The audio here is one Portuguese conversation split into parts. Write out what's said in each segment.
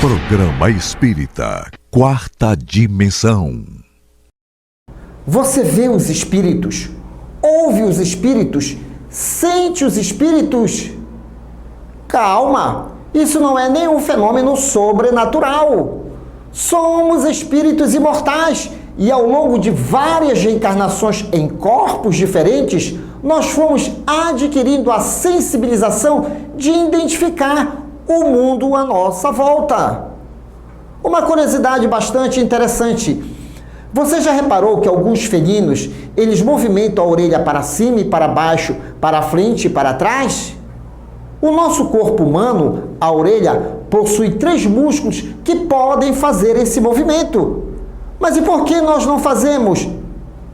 Programa Espírita Quarta Dimensão. Você vê os espíritos, ouve os espíritos, sente os espíritos? Calma, isso não é nenhum fenômeno sobrenatural. Somos espíritos imortais e ao longo de várias reencarnações em corpos diferentes, nós fomos adquirindo a sensibilização de identificar o mundo à nossa volta. Uma curiosidade bastante interessante. Você já reparou que alguns felinos, eles movimentam a orelha para cima e para baixo, para frente e para trás? O nosso corpo humano, a orelha, possui 3 músculos que podem fazer esse movimento. Mas e por que nós não fazemos?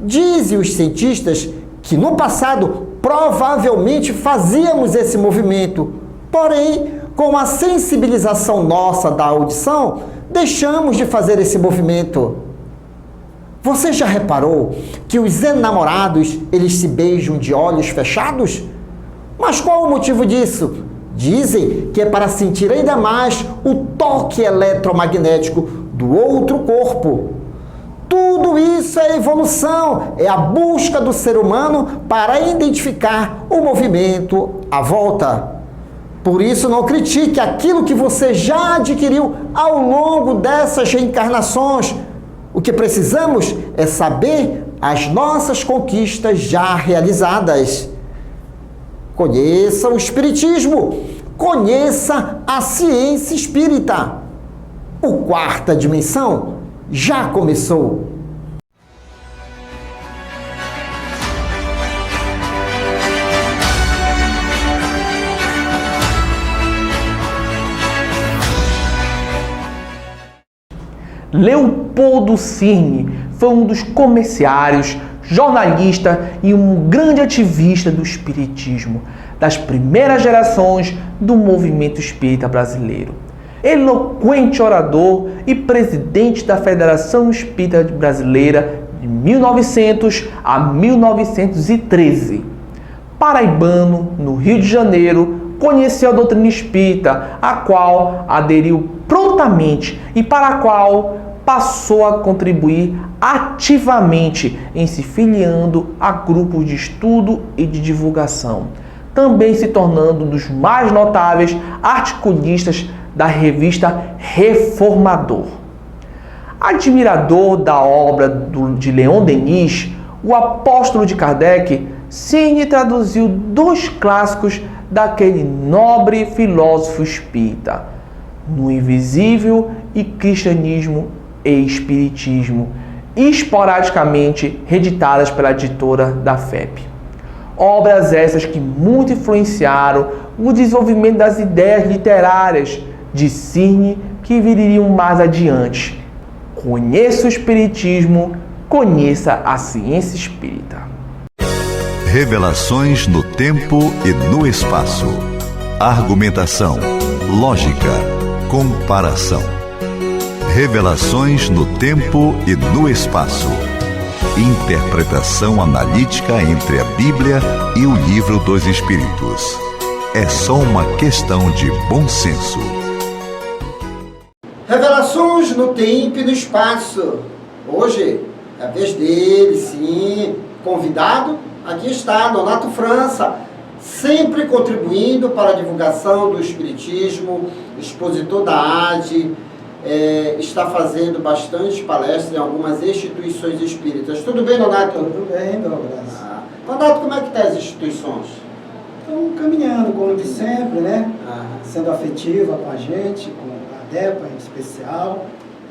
Dizem os cientistas que no passado provavelmente fazíamos esse movimento, porém, com a sensibilização nossa da audição, deixamos de fazer esse movimento. Você já reparou que os enamorados, eles se beijam de olhos fechados? Mas qual o motivo disso? Dizem que é para sentir ainda mais o toque eletromagnético do outro corpo. Tudo isso é evolução, é a busca do ser humano para identificar o movimento à volta. Por isso, não critique aquilo que você já adquiriu ao longo dessas reencarnações. O que precisamos é saber as nossas conquistas já realizadas. Conheça o Espiritismo, conheça a ciência espírita. O Quarta Dimensão já começou. Leopoldo Cirne foi um dos comerciários, jornalista e um grande ativista do espiritismo, das primeiras gerações do movimento espírita brasileiro. Eloquente orador e presidente da Federação Espírita Brasileira de 1900 a 1913. Paraibano, no Rio de Janeiro, conheceu a doutrina espírita, a qual aderiu prontamente e para a qual passou a contribuir ativamente em se filiando a grupos de estudo e de divulgação, também se tornando um dos mais notáveis articulistas da revista Reformador. Admirador da obra de Leon Denis, o apóstolo de Kardec, Cirne traduziu 2 clássicos daquele nobre filósofo espírita, No Invisível e Cristianismo e Espiritismo, esporadicamente reeditadas pela editora da FEP. Obras essas que muito influenciaram o desenvolvimento das ideias literárias de Cirne que viriam mais adiante. Conheça o Espiritismo, conheça a ciência espírita. Revelações no tempo e no espaço. Argumentação, lógica, comparação. Revelações no tempo e no espaço. Interpretação analítica entre a Bíblia e o Livro dos Espíritos. É só uma questão de bom senso. Revelações no tempo e no espaço. Hoje é a vez dele, sim, convidado. Aqui está, Nonato França, sempre contribuindo para a divulgação do Espiritismo, expositor da ADE, está fazendo bastante palestras em algumas instituições espíritas. Tudo bem, Nonato? Tudo bem, Douglas. Nonato, como é que estão as instituições? Estão caminhando, como de sempre, né? Sendo afetiva com a gente, com a DEPA em especial.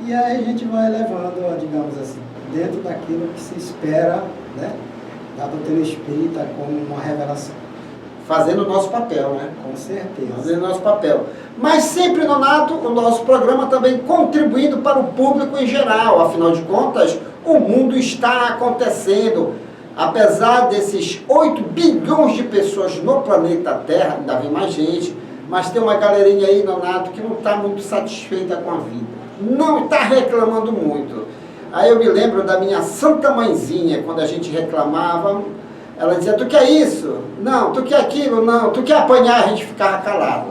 E aí a gente vai levando, digamos assim, dentro daquilo que se espera, né? Da doutrina espírita como uma revelação. Fazendo o nosso papel, né? Com certeza. Fazendo o nosso papel. Mas sempre, Nonato, o nosso programa também contribuindo para o público em geral. Afinal de contas, o mundo está acontecendo. Apesar desses 8 bilhões de pessoas no planeta Terra, ainda vem mais gente, mas tem uma galerinha aí, Nonato, que não está muito satisfeita com a vida. Não está reclamando muito. Aí eu me lembro da minha santa mãezinha, quando a gente reclamava, ela dizia, tu quer isso? Não. Tu quer aquilo? Não. Tu quer apanhar? A gente ficava calado.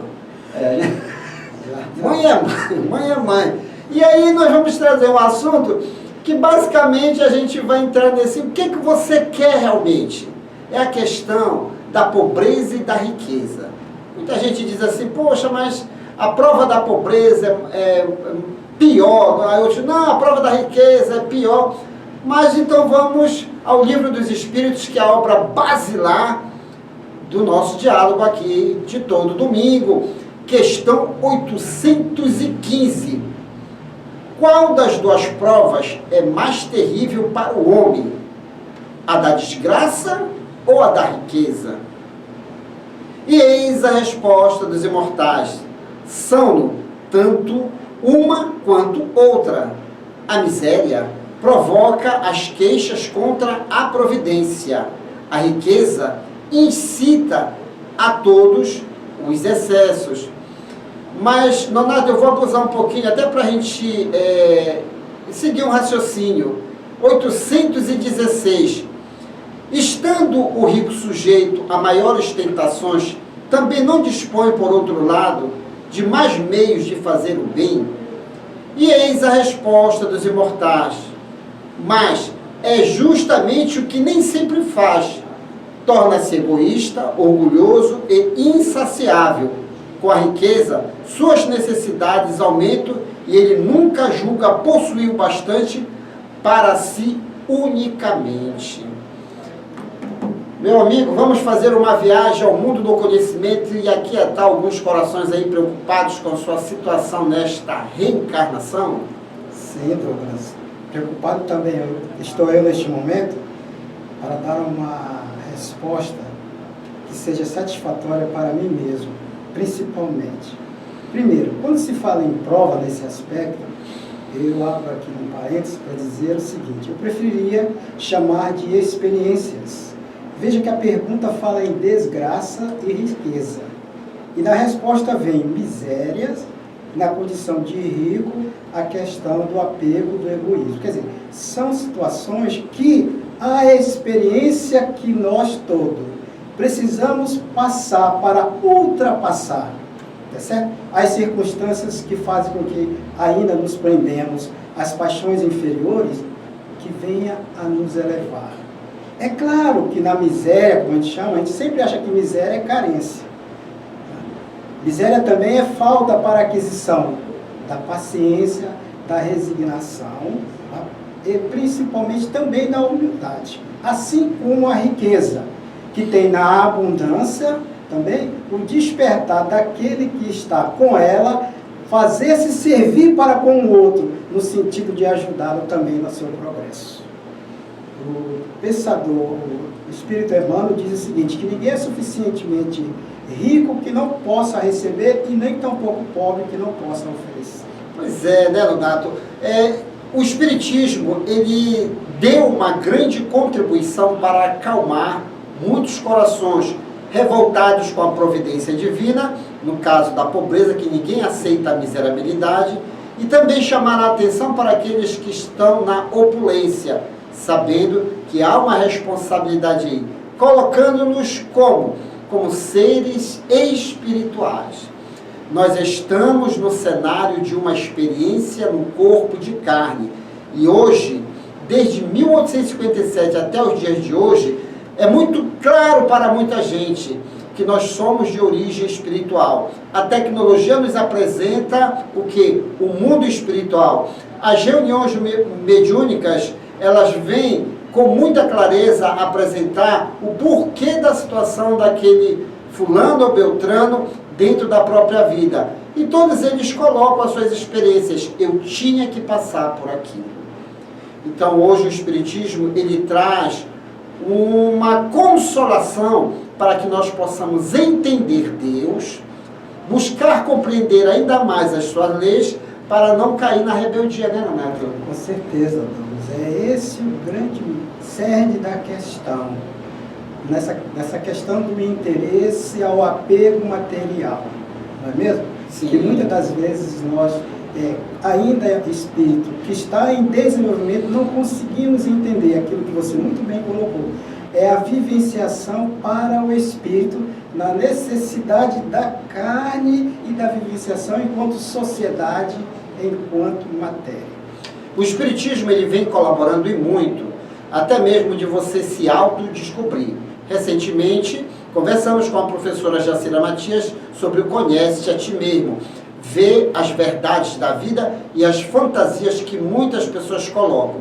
Mãe é mãe, mãe é mãe. E aí nós vamos trazer um assunto que basicamente a gente vai entrar nesse... O que você quer realmente? É a questão da pobreza e da riqueza. Muita gente diz assim, poxa, mas a prova da pobreza é pior. Aí eu digo, não, a prova da riqueza é pior. Mas então vamos ao Livro dos Espíritos, que é a obra basilar do nosso diálogo aqui de todo domingo. Questão 815. Qual das duas provas é mais terrível para o homem? A da desgraça ou a da riqueza? E eis a resposta dos imortais. São tanto uma quanto outra. A miséria provoca as queixas contra a providência. A riqueza incita a todos os excessos. Mas, Nonato, eu vou abusar um pouquinho, até para a gente seguir um raciocínio. 816. Estando o rico sujeito a maiores tentações, também não dispõe, por outro lado, de mais meios de fazer o bem? E eis a resposta dos imortais. Mas é justamente o que nem sempre faz. Torna-se egoísta, orgulhoso e insaciável. Com a riqueza, suas necessidades aumentam e ele nunca julga possuir o bastante para si unicamente. Meu amigo, vamos fazer uma viagem ao mundo do conhecimento e aquietar alguns corações aí preocupados com sua situação nesta reencarnação? Sim, Douglas. Preocupado também estou eu neste momento para dar uma resposta que seja satisfatória para mim mesmo, principalmente. Primeiro, quando se fala em prova nesse aspecto, eu abro aqui um parênteses para dizer o seguinte: eu preferiria chamar de experiências. Veja que a pergunta fala em desgraça e riqueza. E na resposta vem misérias, na condição de rico, a questão do apego, do egoísmo. Quer dizer, são situações que a experiência que nós todos precisamos passar para ultrapassar, tá certo? As circunstâncias que fazem com que ainda nos prendemos às paixões inferiores, que venha a nos elevar. É claro que na miséria, como a gente chama, a gente sempre acha que miséria é carência. Miséria também é falta para aquisição da paciência, da resignação, tá? E principalmente também da humildade. Assim como a riqueza, que tem na abundância também o despertar daquele que está com ela, fazer-se servir para com o outro, no sentido de ajudá-lo também no seu progresso. O pensador, o Espírito Emmanuel diz o seguinte, que ninguém é suficientemente rico que não possa receber e nem tampouco pobre que não possa oferecer. Pois é, né, Donato? O Espiritismo, ele deu uma grande contribuição para acalmar muitos corações revoltados com a providência divina, no caso da pobreza, que ninguém aceita a miserabilidade, e também chamar a atenção para aqueles que estão na opulência, sabendo que há uma responsabilidade aí, colocando-nos como seres espirituais. Nós estamos no cenário de uma experiência no corpo de carne. E hoje, desde 1857 até os dias de hoje, é muito claro para muita gente que nós somos de origem espiritual. A tecnologia nos apresenta o quê? O mundo espiritual. As reuniões mediúnicas, elas vêm com muita clareza apresentar o porquê da situação daquele fulano ou beltrano dentro da própria vida. E todos eles colocam as suas experiências. Eu tinha que passar por aquilo. Então hoje o Espiritismo, ele traz uma consolação para que nós possamos entender Deus, buscar compreender ainda mais as suas leis, para não cair na rebeldia, né, Renato? Com certeza, Douglas. É esse o grande cerne da questão. Nessa questão do interesse ao apego material, não é mesmo? Sim. Que muitas das vezes nós, ainda é espírito que está em desenvolvimento, não conseguimos entender aquilo que você muito bem colocou. é a vivenciação para o espírito, na necessidade da carne e da vivenciação enquanto sociedade, enquanto matéria. O Espiritismo ele vem colaborando e muito, até mesmo de você se autodescobrir. Recentemente, conversamos com a professora Jacira Matias sobre o Conhece-te a ti mesmo. Vê as verdades da vida e as fantasias que muitas pessoas colocam.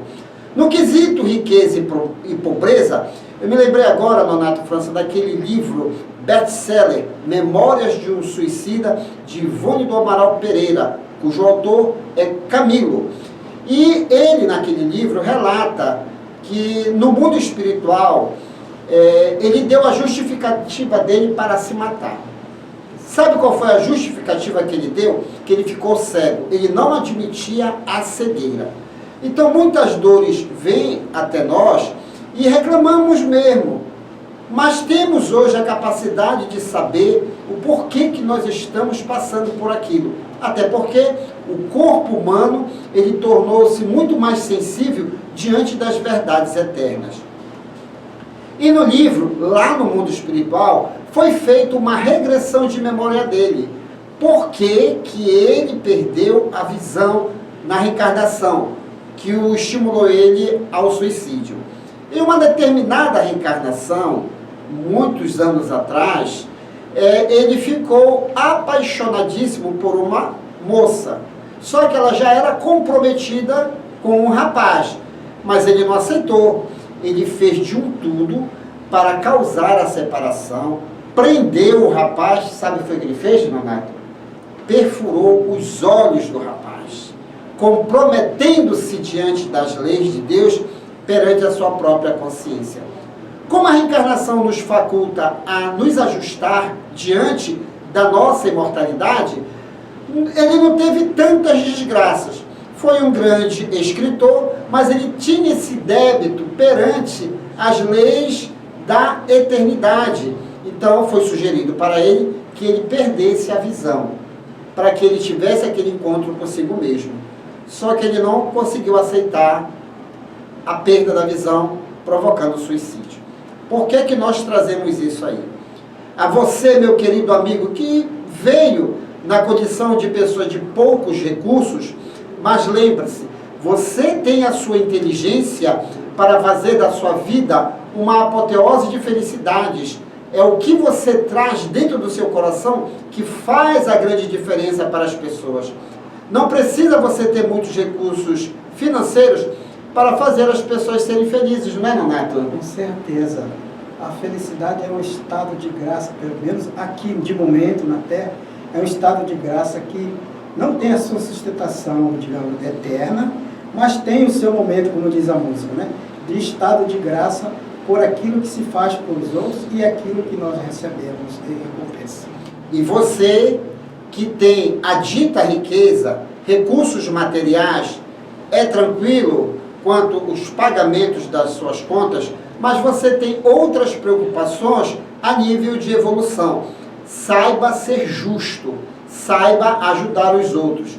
No quesito riqueza e pobreza, eu me lembrei agora, Nonato França, daquele livro best-seller, Memórias de um Suicida, de Ivone do Amaral Pereira, cujo autor é Camilo. E ele, naquele livro, relata que no mundo espiritual, ele deu a justificativa dele para se matar. Sabe qual foi a justificativa que ele deu? Que ele ficou cego. Ele não admitia a cegueira. Então, muitas dores vêm até nós e reclamamos mesmo. Mas temos hoje a capacidade de saber o porquê que nós estamos passando por aquilo. Até porque o corpo humano, ele tornou-se muito mais sensível diante das verdades eternas. E no livro, lá no mundo espiritual, foi feita uma regressão de memória dele. Por que que ele perdeu a visão na reencarnação, que o estimulou ele ao suicídio? Em uma determinada reencarnação, muitos anos atrás, ele ficou apaixonadíssimo por uma moça. Só que ela já era comprometida com um rapaz, mas ele não aceitou. Ele fez de um tudo para causar a separação, prendeu o rapaz. Sabe o que ele fez, Nonato? Perfurou os olhos do rapaz, comprometendo-se diante das leis de Deus perante a sua própria consciência. Como a reencarnação nos faculta a nos ajustar diante da nossa imortalidade, ele não teve tantas desgraças. Foi um grande escritor, mas ele tinha esse débito perante as leis da eternidade. Então foi sugerido para ele que ele perdesse a visão, para que ele tivesse aquele encontro consigo mesmo. Só que ele não conseguiu aceitar a perda da visão, provocando o suicídio. Por que que nós trazemos isso aí? A você, meu querido amigo, que veio na condição de pessoa de poucos recursos, mas lembre-se, você tem a sua inteligência para fazer da sua vida uma apoteose de felicidades. É o que você traz dentro do seu coração que faz a grande diferença para as pessoas. Não precisa você ter muitos recursos financeiros para fazer as pessoas serem felizes, não é, Nonato? Com certeza. A felicidade é um estado de graça, pelo menos aqui, de momento, na Terra, é um estado de graça que não tem a sua sustentação, digamos, eterna, mas tem o seu momento, como diz a música, né? De estado de graça por aquilo que se faz pelos outros e aquilo que nós recebemos de recompensa. E você que tem a dita riqueza, recursos materiais, é tranquilo quanto os pagamentos das suas contas, mas você tem outras preocupações a nível de evolução. Saiba ser justo, saiba ajudar os outros.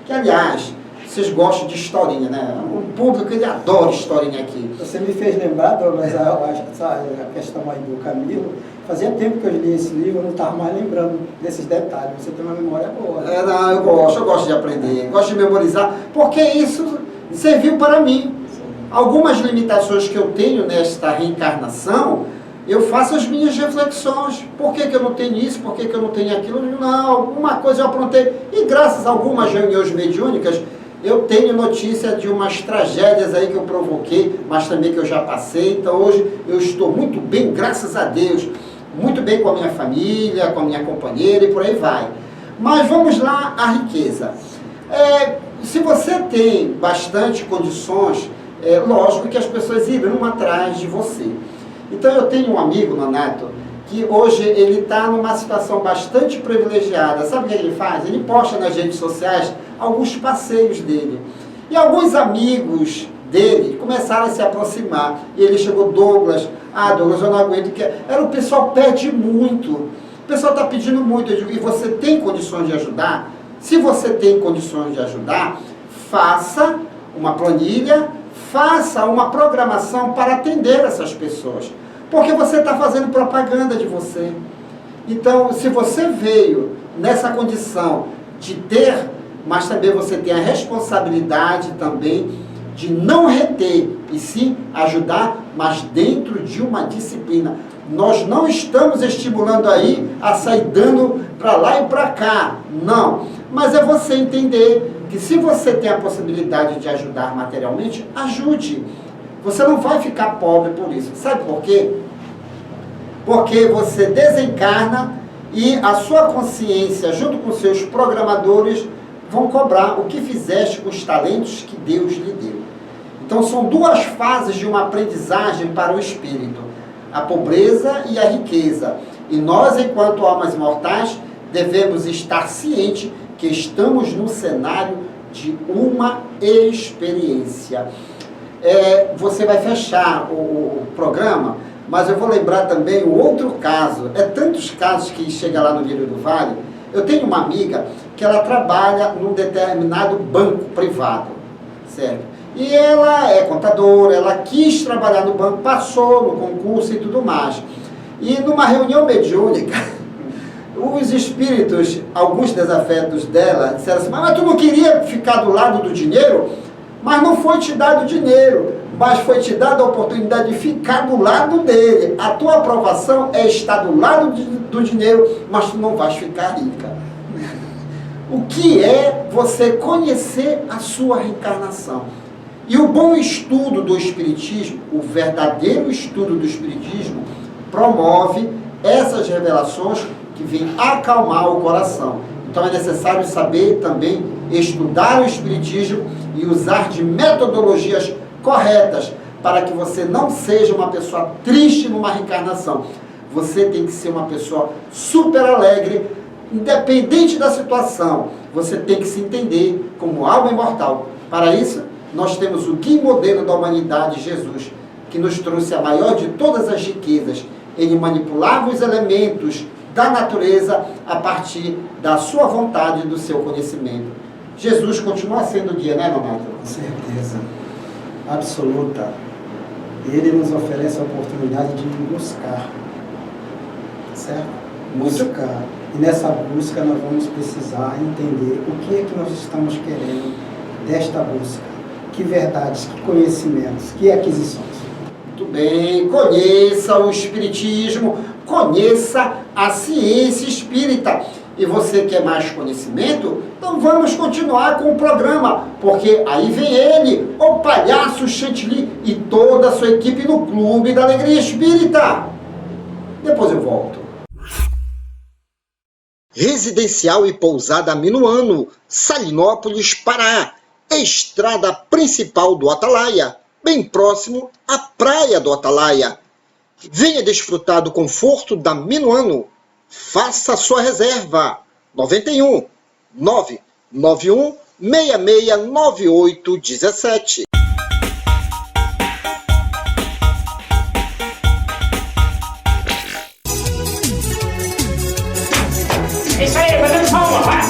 Que, aliás, vocês gostam de historinha, né? O público, ele adora historinha aqui. Você me fez lembrar, Douglas, a questão aí do Camilo. Fazia tempo que eu li esse livro, eu não estava mais lembrando desses detalhes. Você tem uma memória boa. Né? Não, eu gosto de aprender, gosto de memorizar, porque isso serviu para mim. Algumas limitações que eu tenho nesta reencarnação, eu faço as minhas reflexões. Por que que eu não tenho isso? Por que que eu não tenho aquilo? Não, alguma coisa eu aprontei. E graças a algumas reuniões mediúnicas, eu tenho notícia de umas tragédias aí que eu provoquei, mas também que eu já passei. Então hoje eu estou muito bem, graças a Deus. Muito bem com a minha família, com a minha companheira e por aí vai. Mas vamos lá, a riqueza. Se você tem bastante condições, lógico que as pessoas irão atrás de você. Então eu tenho um amigo, Nonato, que hoje ele está numa situação bastante privilegiada. Sabe o que ele faz? Ele posta nas redes sociais alguns passeios dele. E alguns amigos dele começaram a se aproximar. E ele chegou, Douglas, Douglas, eu não aguento. O pessoal pede muito. O pessoal está pedindo muito. Eu digo, e você tem condições de ajudar? Se você tem condições de ajudar, faça uma planilha, faça uma programação para atender essas pessoas. Porque você está fazendo propaganda de você. Então, se você veio nessa condição de ter, mas também você tem a responsabilidade também de não reter e sim ajudar, mas dentro de uma disciplina. Nós não estamos estimulando aí a sair dando para lá e para cá, não. Mas é você entender que se você tem a possibilidade de ajudar materialmente, ajude. Você não vai ficar pobre por isso. Sabe por quê? Porque você desencarna e a sua consciência, junto com seus programadores, vão cobrar o que fizeste com os talentos que Deus lhe deu. Então são duas fases de uma aprendizagem para o espírito: a pobreza e a riqueza. E nós, enquanto almas mortais, devemos estar cientes que estamos no cenário de uma experiência. Você vai fechar o programa, mas eu vou lembrar também o outro caso. É tantos casos que chega lá no Lírio do Vale. Eu tenho uma amiga que ela trabalha num determinado banco privado, certo? E ela é contadora, ela quis trabalhar no banco, passou no concurso e tudo mais. E numa reunião mediúnica, os espíritos, alguns desafetos dela, disseram assim: mas tu não queria ficar do lado do dinheiro? Mas não foi te dado dinheiro, mas foi te dada a oportunidade de ficar do lado dele. A tua aprovação é estar do lado do dinheiro, mas tu não vais ficar rica. O que é você conhecer a sua reencarnação? E o bom estudo do Espiritismo, o verdadeiro estudo do Espiritismo, promove essas revelações que vêm acalmar o coração. Então é necessário saber também estudar o Espiritismo e usar de metodologias corretas para que você não seja uma pessoa triste numa reencarnação. Você tem que ser uma pessoa super alegre, independente da situação. Você tem que se entender como alma imortal. Para isso, nós temos o guia modelo da humanidade, Jesus, que nos trouxe a maior de todas as riquezas. Ele manipulava os elementos da natureza a partir da sua vontade e do seu conhecimento. Jesus continua sendo guia, né, Nonato? Com certeza. Absoluta. Ele nos oferece a oportunidade de buscar. Certo? Buscar. E nessa busca nós vamos precisar entender o que é que nós estamos querendo desta busca. Que verdades, que conhecimentos, que aquisições. Muito bem, conheça o Espiritismo, conheça a ciência espírita. E você quer mais conhecimento? Então vamos continuar com o programa, porque aí vem ele, o Palhaço Chantilly e toda a sua equipe no Clube da Alegria Espírita. Depois eu volto. Residencial e pousada Minuano, Salinópolis, Pará. Estrada principal do Atalaia, bem próximo à praia do Atalaia. Venha desfrutar do conforto da Minuano. Faça sua reserva. 91 991 669817. É isso aí, fazendo palma, vai.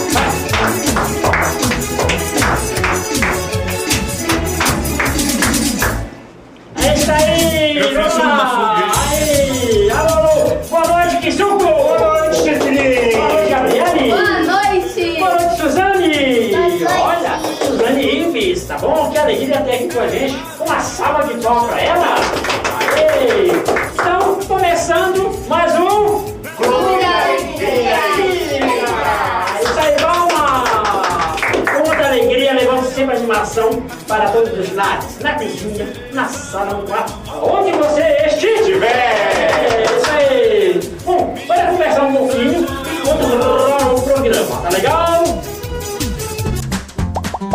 É isso aí! Eu fiz uma fogueira. Aí! Alô! Boa noite, Kisuko! Boa noite, Chantilly! Boa noite, Gabriele! Boa noite! Boa noite, Suzane! Boa noite. Olha, Suzane Ives, tá bom? Que alegria ter aqui com a gente. Uma salva de palmas pra ela! Aê! Então, começando mais um... Clube da Alegria! Isso aí, palma! Com muita alegria, levando sempre animação para todos os lares, na cozinha, na sala, no quarto, onde você estiver! É isso aí! Bom, bora conversar um pouquinho enquanto rola o programa, tá legal?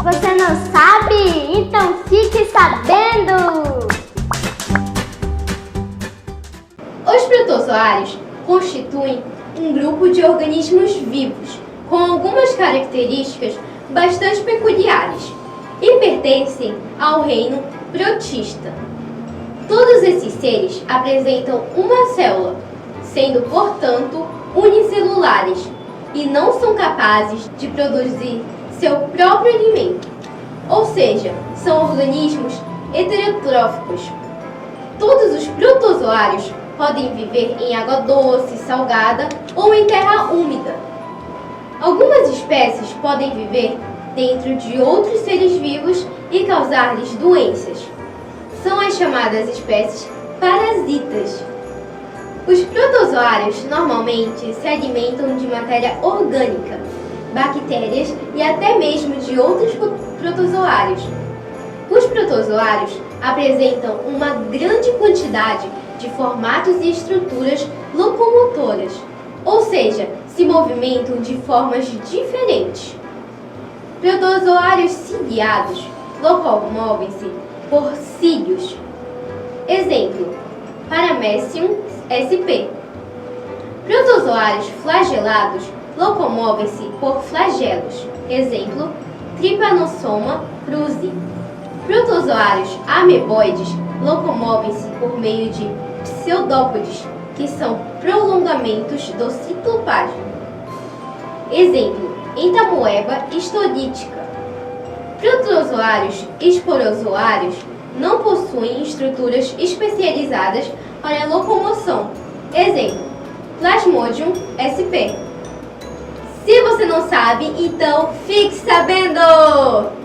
Você não sabe? Então fique sabendo! Os protozoários constituem um grupo de organismos vivos com algumas características bastante peculiares e pertencem ao reino protista. Todos esses seres apresentam uma célula, sendo, portanto, unicelulares e não são capazes de produzir seu próprio alimento, ou seja, são organismos heterotróficos. Todos os protozoários podem viver em água doce, salgada ou em terra úmida. Algumas espécies podem viver dentro de outros seres vivos e causar-lhes doenças. São as chamadas espécies parasitas. Os protozoários normalmente se alimentam de matéria orgânica, bactérias e até mesmo de outros protozoários. Os protozoários apresentam uma grande quantidade de formatos e estruturas locomotoras, ou seja, se movimentam de formas diferentes. Protozoários ciliados locomovem-se por cílios. Exemplo: Paramecium sp. Protozoários flagelados locomovem-se por flagelos. Exemplo: Trypanosoma cruzi. Protozoários ameboides locomovem-se por meio de pseudópodes, que são prolongamentos do citoplasma. Exemplo: Entamoeba histolítica. Protozoários esporozoários não possuem estruturas especializadas para a locomoção. Exemplo: Plasmodium sp. Se você não sabe, então fique sabendo!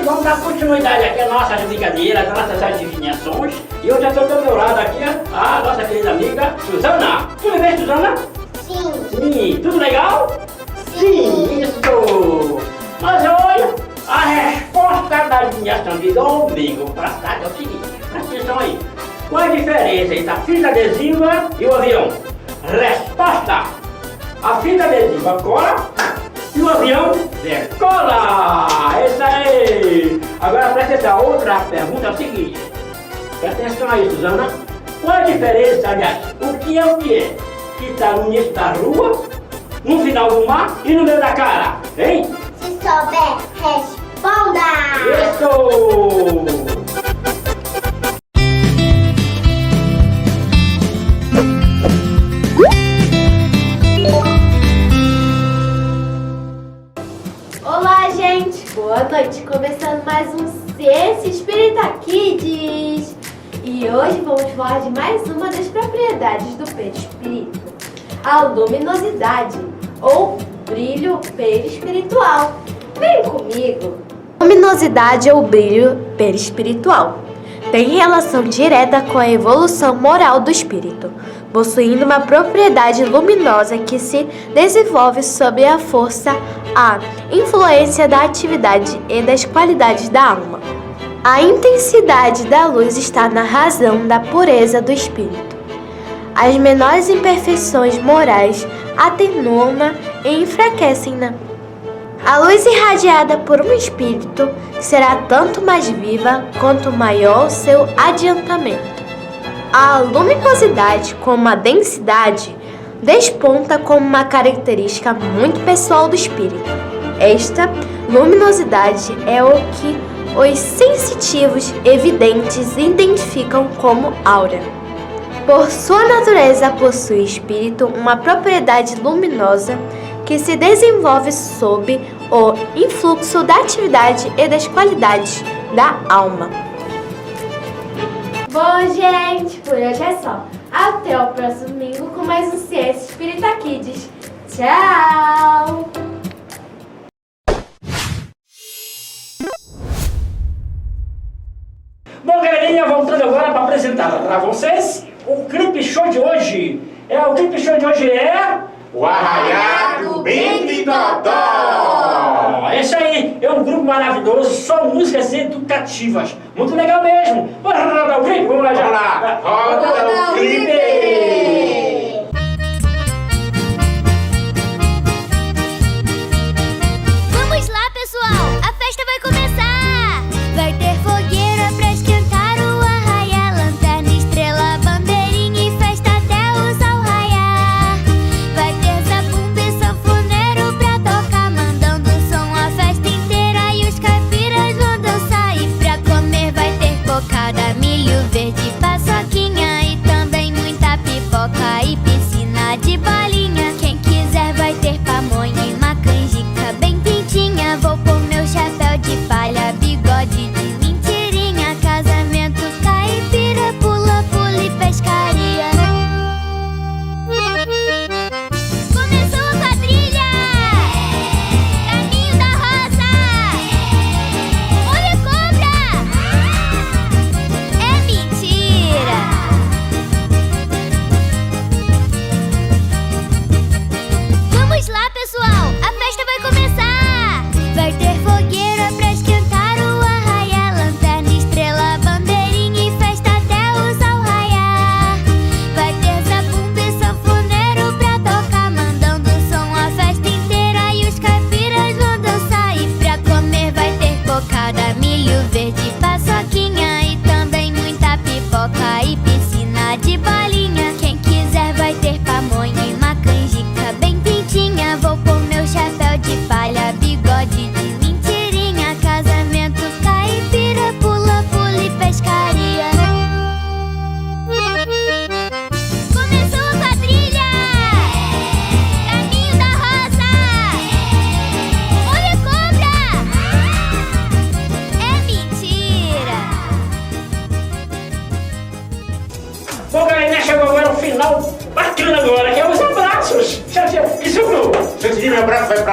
Vamos dar continuidade aqui às nossas brincadeiras, às nossas adivinhações. E eu já estou do meu lado aqui a nossa querida amiga Suzana. Tudo bem, Suzana? Sim. Sim. Tudo legal? Sim. Isso. Mas olha, a resposta da adivinhação de domingo passado é o seguinte. Presta atenção aí. Qual a diferença entre a fita adesiva e o avião? Resposta: a fita adesiva cola e o avião decola! É isso aí! Agora presta atenção, outra pergunta é o seguinte. Presta atenção aí, Suzana. Qual a diferença, aliás, o que é? Que está no início da rua, no final do mar e no meio da cara? Hein? Se souber, responda! Isso! Olá, gente! Boa noite! Começando mais um Ciência Espírita Kids! E hoje vamos falar de mais uma das propriedades do perispírito, a luminosidade, ou brilho perispiritual. Vem comigo! Luminosidade ou brilho perispiritual tem relação direta com a evolução moral do espírito, possuindo uma propriedade luminosa que se desenvolve sob a força, a influência da atividade e das qualidades da alma. A intensidade da luz está na razão da pureza do espírito. As menores imperfeições morais atenuam-na e enfraquecem-na. A luz irradiada por um espírito será tanto mais viva quanto maior o seu adiantamento. A luminosidade, como a densidade, desponta como uma característica muito pessoal do espírito. Esta luminosidade é o que os sensitivos evidentes identificam como aura. Por sua natureza, possui o espírito uma propriedade luminosa que se desenvolve sob o influxo da atividade e das qualidades da alma. Bom, gente, por hoje é só. Até o próximo domingo com mais um Ciência Espírita Kids. Tchau! Bom, galerinha, voltando agora para apresentar para vocês o clipe show de hoje. O clipe show de hoje é... O Arraiá do Bem Dodó! É isso aí, é um grupo maravilhoso, só músicas educativas. Muito legal mesmo. Bora rodar o clipe? Vamos lá já. Vamos lá, roda o clipe! Vamos lá, pessoal! A festa vai começar! Vai ter fogueira pra esquentar o arraiá, lanterna, estrela, bandeirinha e festa até o sol raiar. Vai ter zabumba e sanfoneiro pra tocar, mandando som a festa inteira e os caipiras vão dançar. E pra comer vai ter cocada, milho verde, paçoquinha e também muita pipoca.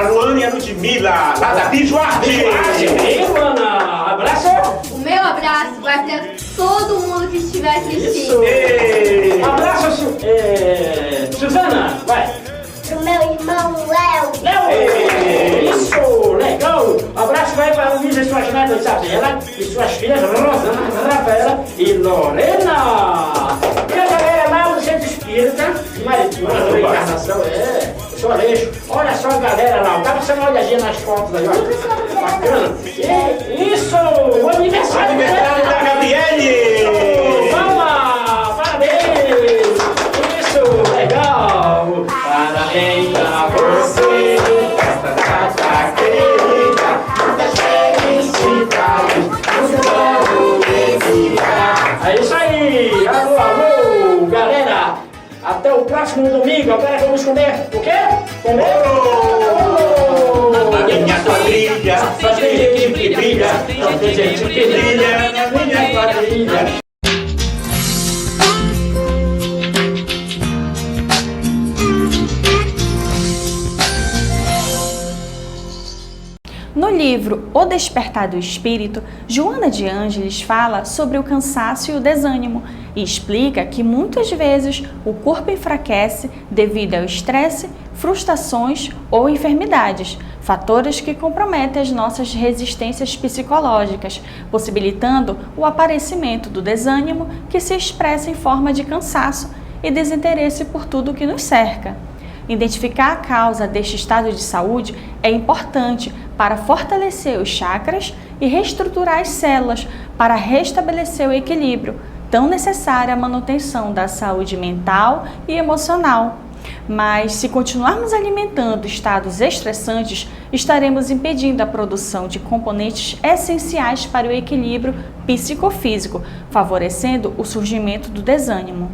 para a Luana e a Ludmilla, lá da Bijuarte. Ei, Luana, abraço. O meu abraço vai para todo mundo que estiver assistindo. Isso. Ei. Abraço, Suzana, vai. Pro meu irmão Léo. Léo. Isso, legal. Abraço vai para o Luísa e suas netas Isabela e suas filhas Rosana, Rafaela e Lorena. E a galera lá do Centro Espírita de Marituba, da Encarnação, Sou Aleixo. Olha só a galera lá, tá passando uma olhadinha nas fotos aí, ó. Bacana. Isso, o aniversário Da Gabriele. Vamos lá, parabéns. Isso, legal. Parabéns pra você, esta data querida, muitas felicidades, muito bom. É isso aí, alô, alô, galera. Até o próximo domingo. Agora vamos comer o quê? Comer Minha quadrilha, fazer gente que brilha, fazer gente que brilha, minha quadrilha. No livro O Despertar do Espírito, Joana de Ângeles fala sobre o cansaço e o desânimo e explica que muitas vezes o corpo enfraquece devido ao estresse, frustrações ou enfermidades, fatores que comprometem as nossas resistências psicológicas, possibilitando o aparecimento do desânimo que se expressa em forma de cansaço e desinteresse por tudo que nos cerca. Identificar a causa deste estado de saúde é importante para fortalecer os chakras e reestruturar as células para restabelecer o equilíbrio, tão necessário à manutenção da saúde mental e emocional. Mas, se continuarmos alimentando estados estressantes, estaremos impedindo a produção de componentes essenciais para o equilíbrio psicofísico, favorecendo o surgimento do desânimo.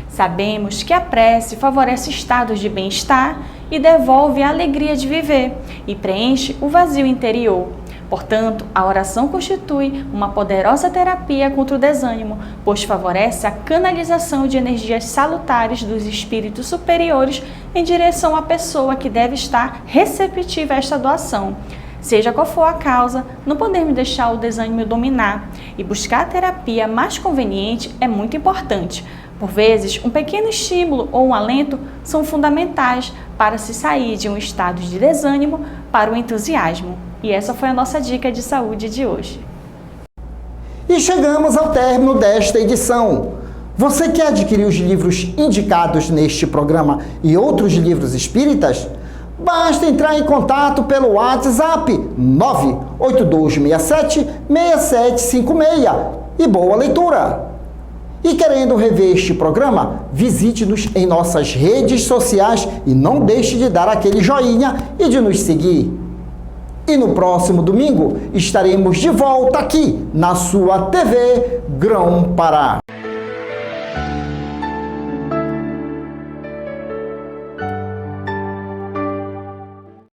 Sabemos que a prece favorece estados de bem-estar e devolve a alegria de viver e preenche o vazio interior. Portanto, a oração constitui uma poderosa terapia contra o desânimo, pois favorece a canalização de energias salutares dos espíritos superiores em direção à pessoa que deve estar receptiva a esta doação. Seja qual for a causa, não podemos deixar o desânimo dominar, e buscar a terapia mais conveniente é muito importante. Por vezes, um pequeno estímulo ou um alento são fundamentais para se sair de um estado de desânimo para o entusiasmo. E essa foi a nossa dica de saúde de hoje. E chegamos ao término desta edição. Você quer adquirir os livros indicados neste programa e outros livros espíritas? Basta entrar em contato pelo WhatsApp 98267-6756 e boa leitura! E querendo rever este programa, visite-nos em nossas redes sociais e não deixe de dar aquele joinha e de nos seguir. E no próximo domingo estaremos de volta aqui na sua TV Grão Pará.